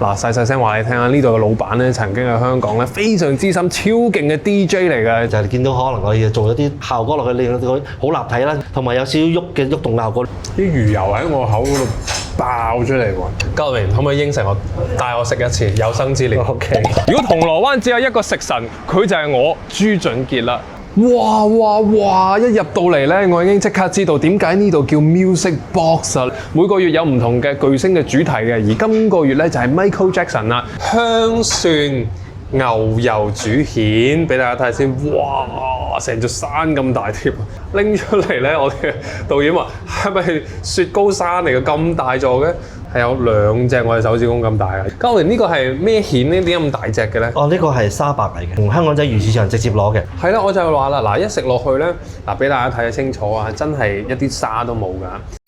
嗱，細聲話你聽啊，呢度嘅老闆咧曾經喺香港咧非常資深、超勁嘅 DJ 嚟嘅，就係見到可能我哋做咗啲效果落去，令到佢好立體啦，同埋有少少喐嘅喐動效果。啲魚油喺我口嗰度爆出嚟喎。嘉榮可唔可以應承我帶我食一次有生之年 OK。如果銅鑼灣只有一個食神，佢就係我朱俊傑啦。哇！一入到嚟咧，我已經即刻知道點解呢度叫 Music Box 啊！每個月有唔同嘅巨星嘅主題嘅，而今個月咧就係 Michael Jackson 啦，香蒜牛油煮蜆俾大家睇下先。哇！成座山咁大貼，拎出嚟咧，我哋嘅導演話係咪雪糕山嚟嘅咁大座嘅？係有2隻我哋手指公咁大嘅。嘉榮呢個係咩蜆咧？點解咁大隻嘅咧？哦，呢個係沙白嚟嘅，從香港仔魚市場直接攞嘅。係啦，我就話啦，嗱，一食落去咧，嗱，俾大家睇得清楚啊，真係一啲沙都冇㗎。